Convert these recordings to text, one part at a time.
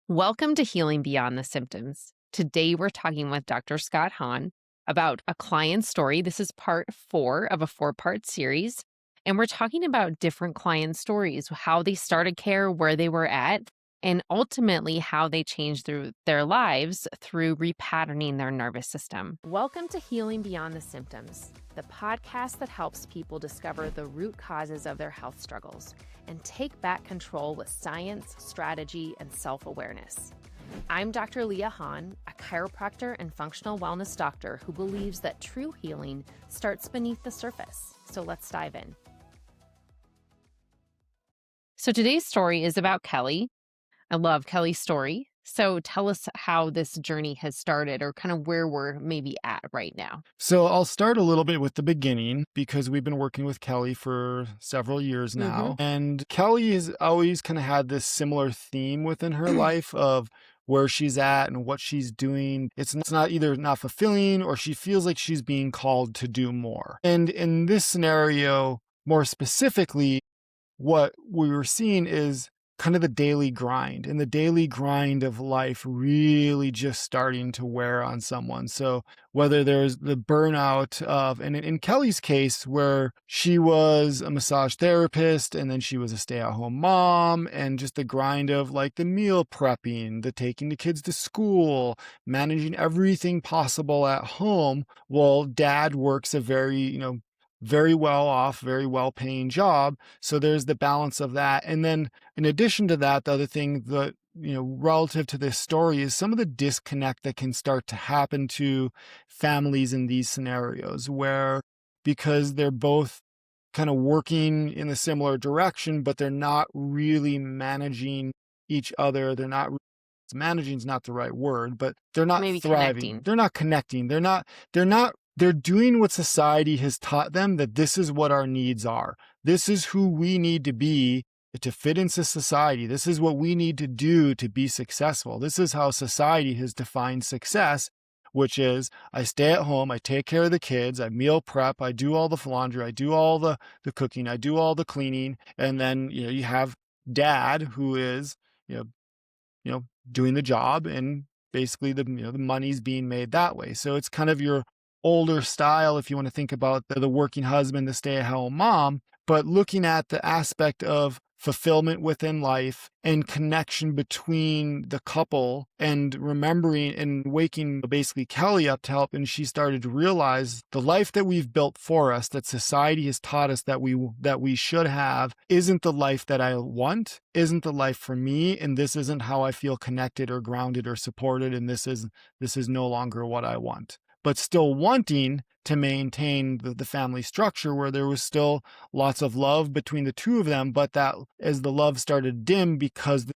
Welcome to Healing Beyond the Symptoms. Today we're talking with Dr. Scott Hahn about a client story. This is part 4 of a 4-part series. And we're talking about different client stories, how they started care, where they were at, and ultimately how they changed through their lives through repatterning their nervous system. Welcome to Healing Beyond the Symptoms, the podcast that helps people discover the root causes of their health struggles and take back control with science, strategy, and self-awareness. I'm Dr. Leah Hahn, a chiropractor and functional wellness doctor who believes that true healing starts beneath the surface. So let's dive in. So today's story is about Kelly. I love Kelly's story. So tell us how this journey has started or kind of where we're maybe at right now. So I'll start a little bit with the beginning because we've been working with Kelly for several years now. And Kelly has always kind of had this similar theme within her life of where she's at and what she's doing. It's not either not fulfilling or she feels like she's being called to do more. And in this scenario, more specifically, what we were seeing is kind of the daily grind and the daily grind of life really just starting to wear on someone. So whether there's the burnout of, and in Kelly's case, where she was a massage therapist and then she was a stay-at-home mom, and just the grind of like the meal prepping, the taking the kids to school, managing everything possible at home, while dad works a very well off, very well paying job. So there's the balance of that. And then in addition to that, the other thing that, relative to this story is some of the disconnect that can start to happen to families in these scenarios where, because they're both kind of working in a similar direction, but they're not really managing each other. Managing is not the right word, but they're not Maybe thriving. connecting. They're not connecting. They're doing what society has taught them, that this is what our needs are. This is who we need to be to fit into society. This is what we need to do to be successful. This is how society has defined success, which is I stay at home, I take care of the kids, I meal prep, I do all the laundry, I do all the cooking, I do all the cleaning. And then, you have dad who is, doing the job, and basically the money's being made that way. So it's kind of your older style, if you want to think about the working husband, the stay-at-home mom, but looking at the aspect of fulfillment within life and connection between the couple, and remembering and waking basically Kelly up to help. And she started to realize the life that we've built for us, that society has taught us that we should have, isn't the life that I want, isn't the life for me, and this isn't how I feel connected or grounded or supported, and this is no longer what I want. But still wanting to maintain the family structure where there was still lots of love between the two of them, but that as the love started to dim, because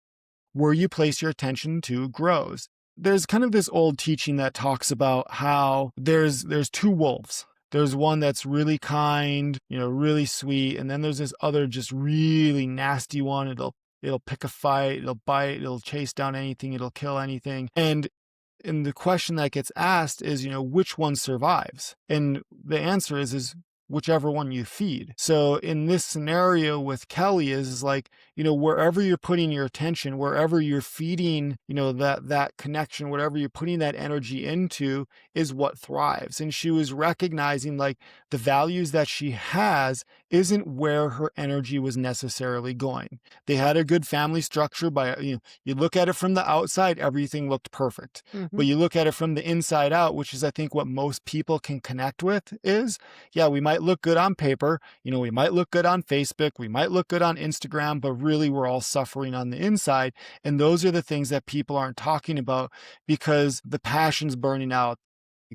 where you place your attention to grows. There's kind of this old teaching that talks about how there's two wolves. There's one that's really kind, really sweet, and then there's this other just really nasty one. It'll pick a fight, it'll bite, it'll chase down anything, it'll kill anything. And the question that gets asked is, which one survives? And the answer is whichever one you feed. So in this scenario with Kelly is like, wherever you're putting your attention, wherever you're feeding, that connection, whatever you're putting that energy into is what thrives. And she was recognizing like the values that she has isn't where her energy was necessarily going. They had a good family structure you look at it from the outside, everything looked perfect. But you look at it from the inside out, which is I think what most people can connect with is, yeah, we might look good on paper, we might look good on Facebook, we might look good on Instagram, but really we're all suffering on the inside. And those are the things that people aren't talking about, because the passion's burning out.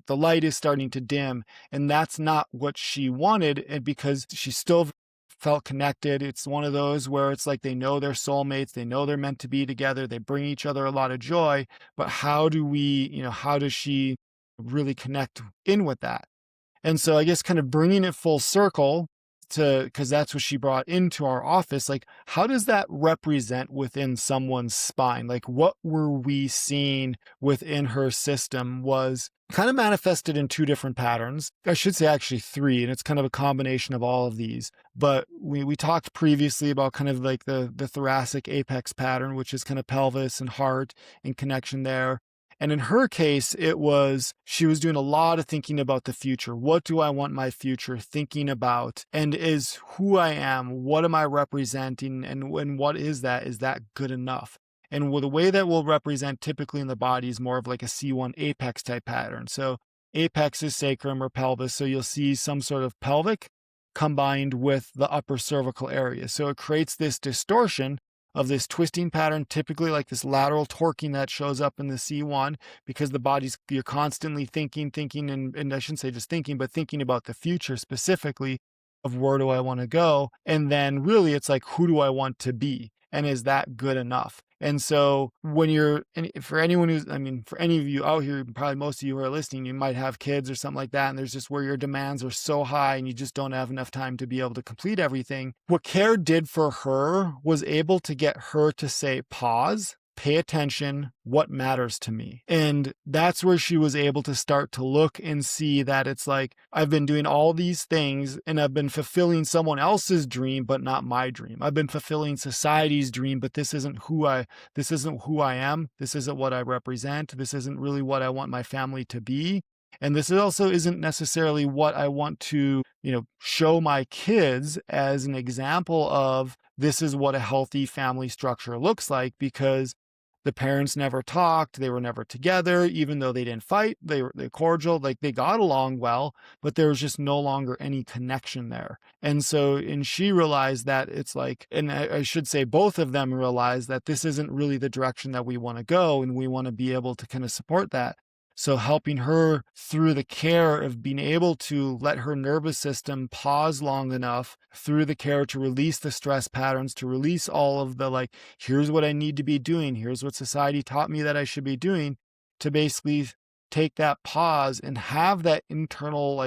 The light is starting to dim, and that's not what she wanted. And because she still felt connected, it's one of those where it's like they know they're soulmates, they know they're meant to be together, they bring each other a lot of joy. But how does she really connect in with that? And so I guess kind of bringing it full circle, because that's what she brought into our office. Like, how does that represent within someone's spine? Like, what were we seeing within her system was kind of manifested in two different patterns. I should say actually three, and it's kind of a combination of all of these. But we talked previously about kind of like the thoracic apex pattern, which is kind of pelvis and heart and connection there. And in her case, it was she was doing a lot of thinking about the future. What do I want my future thinking about? And is who I am, what am I representing? And what is that? Is that good enough? And the way that we'll represent typically in the body is more of like a C1 apex type pattern. So apex is sacrum or pelvis. So you'll see some sort of pelvic combined with the upper cervical area. So it creates this distortion of this twisting pattern, typically like this lateral torquing that shows up in the C1 because the body's, you're constantly thinking, and I shouldn't say just thinking, but thinking about the future specifically of where do I want to go? And then really it's like, who do I want to be? And is that good enough? And so when you're, and for anyone who's, I mean, for any of you out here, probably most of you who are listening, you might have kids or something like that. And there's just where your demands are so high and you just don't have enough time to be able to complete everything. What care did for her was able to get her to say, pause, pay attention, what matters to me. And that's where she was able to start to look and see that it's like, I've been doing all these things and I've been fulfilling someone else's dream, but not my dream. I've been fulfilling society's dream, but this isn't who I am. This isn't what I represent. This isn't really what I want my family to be. And this also isn't necessarily what I want to, show my kids as an example of this is what a healthy family structure looks like, because the parents never talked, they were never together, even though they didn't fight, they're cordial, like they got along well, but there was just no longer any connection there. And she realized that it's like, and I should say both of them realized that this isn't really the direction that we want to go, and we want to be able to kind of support that. So helping her through the care of being able to let her nervous system pause long enough through the care to release the stress patterns, to release all of the like, here's what I need to be doing, here's what society taught me that I should be doing, to basically take that pause and have that internal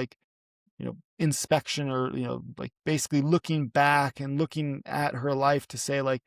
inspection, or like basically looking back and looking at her life to say like,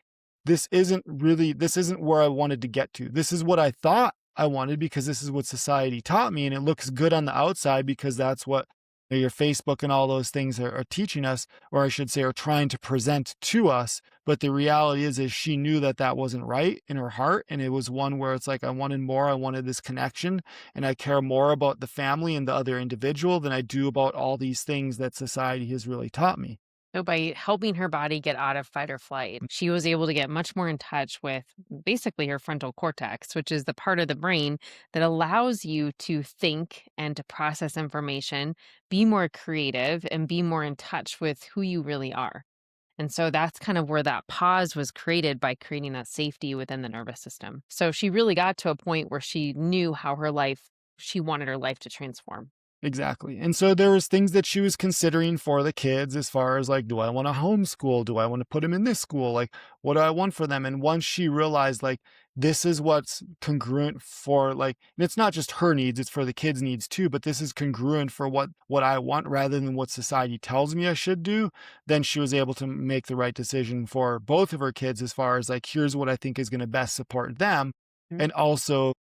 this isn't where I wanted to get to. This is what I thought I wanted because this is what society taught me, and it looks good on the outside because that's what your Facebook and all those things are teaching us, or I should say are trying to present to us. But the reality is she knew that that wasn't right in her heart, and it was one where it's like, I wanted more, I wanted this connection, and I care more about the family and the other individual than I do about all these things that society has really taught me. So by helping her body get out of fight or flight, she was able to get much more in touch with basically her frontal cortex, which is the part of the brain that allows you to think and to process information, be more creative, and be more in touch with who you really are. And so that's kind of where that pause was created by creating that safety within the nervous system. So she really got to a point where she knew how she wanted her life to transform. Exactly. And so there was things that she was considering for the kids as far as like, do I want to homeschool? Do I want to put them in this school? Like, what do I want for them? And once she realized like, this is what's congruent for like, and it's not just her needs, it's for the kids' needs too, but this is congruent for what I want rather than what society tells me I should do, then she was able to make the right decision for both of her kids as far as like, here's what I think is going to best support them. Mhm. And also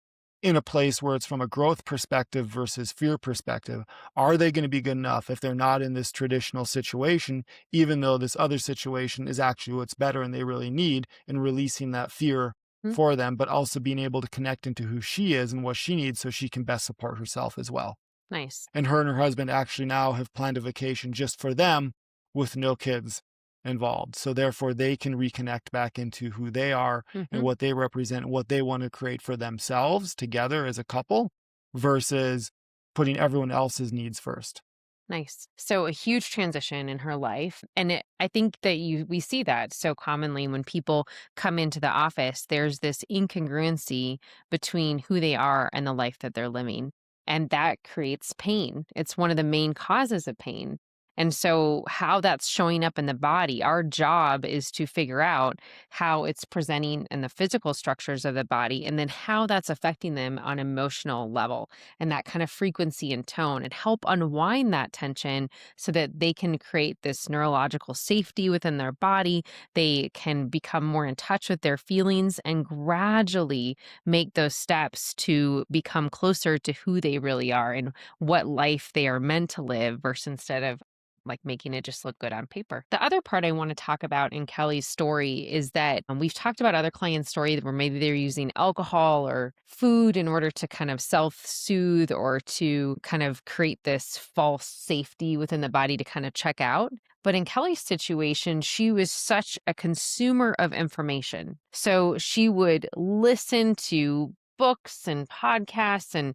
in a place where it's from a growth perspective versus fear perspective. Are they going to be good enough if they're not in this traditional situation, even though this other situation is actually what's better and they really need, and releasing that fear Mhm. for them, but also being able to connect into who she is and what she needs so she can best support herself as well. Nice. And her husband actually now have planned a vacation just for them with no kids involved. So therefore they can reconnect back into who they are and Mhm. what they represent, what they want to create for themselves together as a couple versus putting everyone else's needs first. Nice. So a huge transition in her life. And I think that we see that so commonly when people come into the office, there's this incongruency between who they are and the life that they're living. And that creates pain. It's one of the main causes of pain. And so, how that's showing up in the body, our job is to figure out how it's presenting in the physical structures of the body and then how that's affecting them on emotional level and that kind of frequency and tone and help unwind that tension so that they can create this neurological safety within their body. They can become more in touch with their feelings and gradually make those steps to become closer to who they really are and what life they are meant to live versus instead of like making it just look good on paper. The other part I want to talk about in Kelly's story is that we've talked about other clients' stories where maybe they're using alcohol or food in order to kind of self soothe or to kind of create this false safety within the body to kind of check out. But in Kelly's situation, she was such a consumer of information. So she would listen to books and podcasts and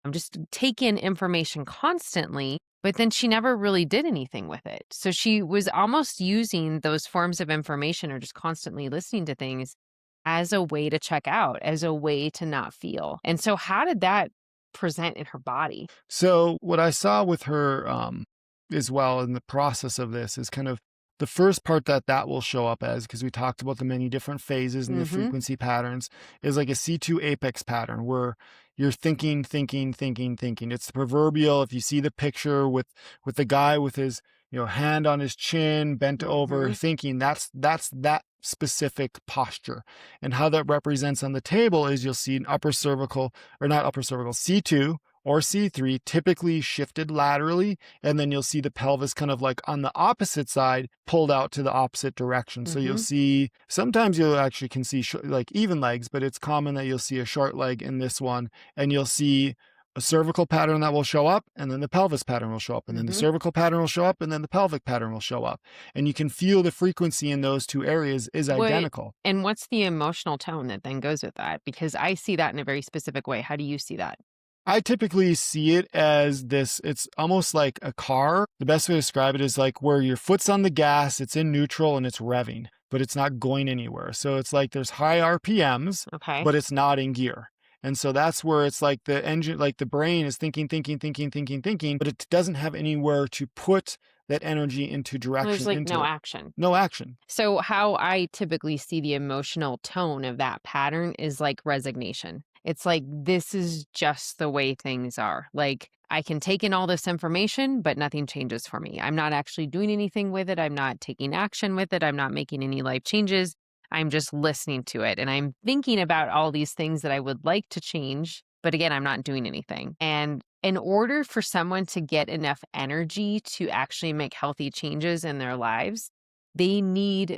just take in information constantly, but then she never really did anything with it. So she was almost using those forms of information or just constantly listening to things as a way to check out, as a way to not feel. And so, how did that present in her body? So what I saw with her as well in the process of this is kind of the first part that will show up as, because we talked about the many different phases and the Mhm. frequency patterns, is like a C2 apex pattern where you're thinking, thinking, thinking, thinking. It's the proverbial, if you see the picture with the guy with his, hand on his chin, bent over, Mhm. thinking, that's that specific posture. And how that represents on the table is you'll see an upper cervical, or not upper cervical, C2 or C3 typically shifted laterally, and then you'll see the pelvis kind of like on the opposite side pulled out to the opposite direction. So you'll Mhm. see, sometimes you'll actually can see like even legs, but it's common that you'll see a short leg in this one, and you'll see a cervical pattern that will show up, and then the pelvis pattern will show up, and then the Mhm. cervical pattern will show up, and then the pelvic pattern will show up. And you can feel the frequency in those two areas is What identical. and what's the emotional tone that then goes with that? Because I see that in a very specific way. How do you see that? I typically see it as this, it's almost like a car. The best way to describe it is like where your foot's on the gas, it's in neutral and it's revving, but it's not going anywhere. So it's like there's high RPMs, Okay. but it's not in gear. And so that's where it's like the engine, like the brain is thinking, thinking, thinking, thinking, thinking, but it doesn't have anywhere to put that energy into There's direction like into no it. action. No action. So, how I typically see the emotional tone of that pattern is like resignation. It's like, this is just the way things are. Like, I can take in all this information, but nothing changes for me. I'm not actually doing anything with it. I'm not taking action with it. I'm not making any life changes. I'm just listening to it. And I'm thinking about all these things that I would like to change. But again, I'm not doing anything. And in order for someone to get enough energy to actually make healthy changes in their lives, they need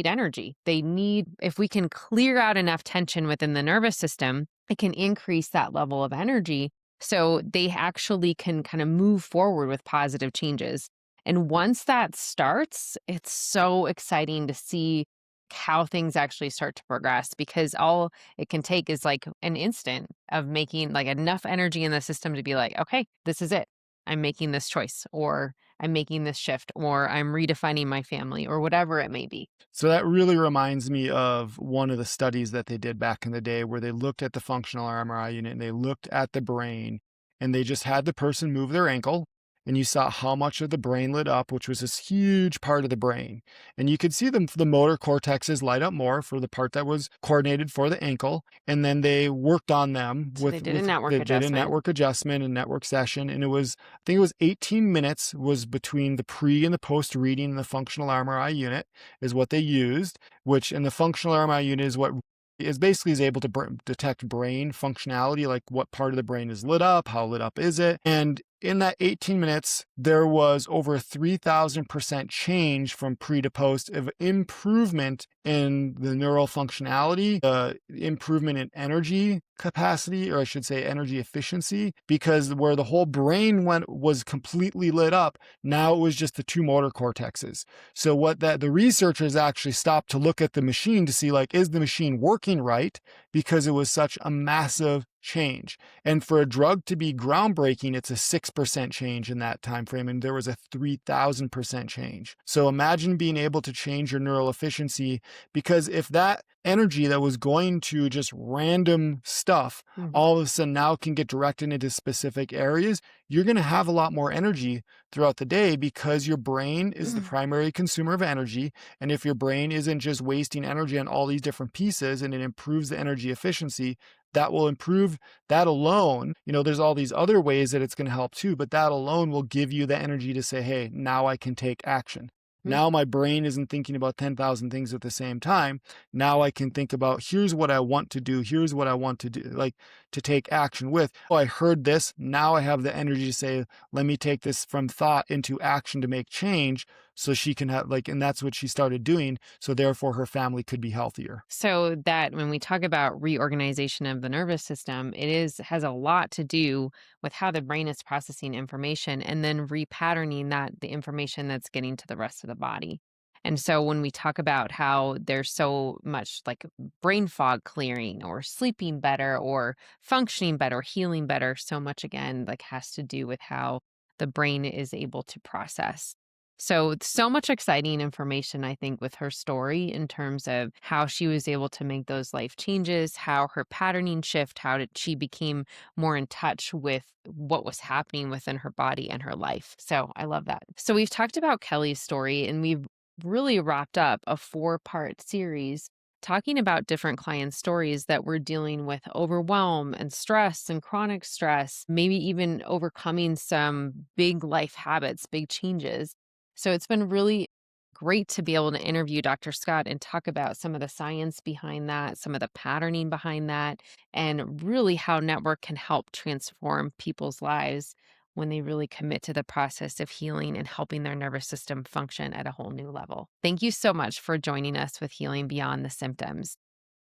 energy. They need, if we can clear out enough tension within the nervous system, it can increase that level of energy so they actually can kind of move forward with positive changes. And once that starts, it's so exciting to see how things actually start to progress because all it can take is like an instant of making like enough energy in the system to be like, okay, this is it. I'm making this choice, or I'm making this shift, or I'm redefining my family, or whatever it may be. So that really reminds me of one of the studies that they did back in the day where they looked at the functional MRI unit and they looked at the brain, and they just had the person move their ankle, and you saw how much of the brain lit up, which was this huge part of the brain. And you could see the motor cortexes light up more for the part that was coordinated for the ankle. And then they worked on them So they did a network they did a adjustment. network adjustment and network session. And it was, I think it was 18 minutes was between the pre and the post reading in the functional MRI unit is what they used, which in the functional MRI unit is what is basically is able to detect brain functionality, like what part of the brain is lit up, how lit up is it. And in that 18 minutes, there was over 3,000% change from pre to post of improvement in the neural functionality, improvement in energy capacity, or I should say energy efficiency, because where the whole brain was completely lit up, now it was just the two motor cortexes. So what that the researchers actually stopped to look at the machine to see like, is the machine working right? Because it was such a massive change. And for a drug to be groundbreaking, it's a 6% change in that time frame, and there was a 3,000% change. So imagine being able to change your neural efficiency, because if that energy that was going to just random stuff Mhm. all of a sudden now can get directed into specific areas, you're going to have a lot more energy throughout the day because your brain is the primary consumer of energy. And if your brain isn't just wasting energy on all these different pieces and it improves the energy efficiency, that will improve that alone. There's all these other ways that it's going to help too, but that alone will give you the energy to say, hey, now I can take action. Now my brain isn't thinking about 10,000 things at the same time. Now I can think about, here's what I want to do. Here's what I want to do, like to take action with. Oh, I heard this. Now I have the energy to say, let me take this from thought into action to make change. So she can have and that's what she started doing. So therefore her family could be healthier. So that when we talk about reorganization of the nervous system, has a lot to do with how the brain is processing information and then repatterning the information that's getting to the rest of the body. And so when we talk about how there's so much like brain fog clearing or sleeping better or functioning better, healing better, so much again like has to do with how the brain is able to process. So much exciting information, I think, with her story in terms of how she was able to make those life changes, how her patterning shift, how did she became more in touch with what was happening within her body and her life. So I love that. So we've talked about Kelly's story and we've really wrapped up a 4-part series talking about different client stories that were dealing with overwhelm and stress and chronic stress, maybe even overcoming some big life habits, big changes. So it's been really great to be able to interview Dr. Scott and talk about some of the science behind that, some of the patterning behind that, and really how network can help transform people's lives when they really commit to the process of healing and helping their nervous system function at a whole new level. Thank you so much for joining us with Healing Beyond the Symptoms.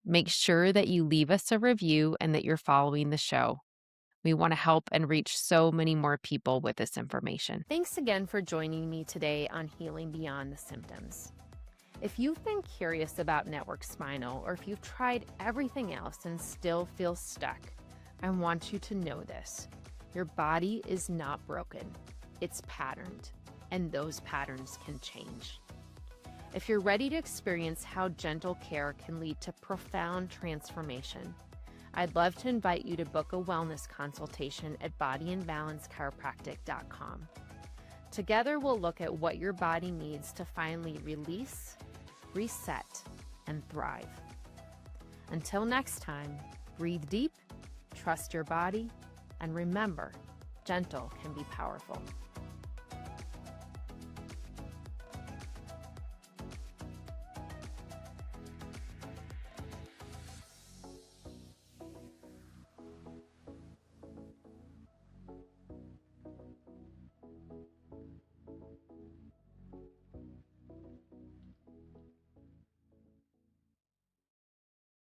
Make sure that you leave us a review and that you're following the show. We want to help and reach so many more people with this information. Thanks again for joining me today on Healing Beyond the Symptoms. If you've been curious about network spinal, or if you've tried everything else and still feel stuck, I want you to know this. Your body is not broken. It's patterned, and those patterns can change. If you're ready to experience how gentle care can lead to profound transformation, I'd love to invite you to book a wellness consultation at bodyandbalancechiropractic.com. Together, we'll look at what your body needs to finally release, reset, and thrive. Until next time, breathe deep, trust your body, and remember, gentle can be powerful.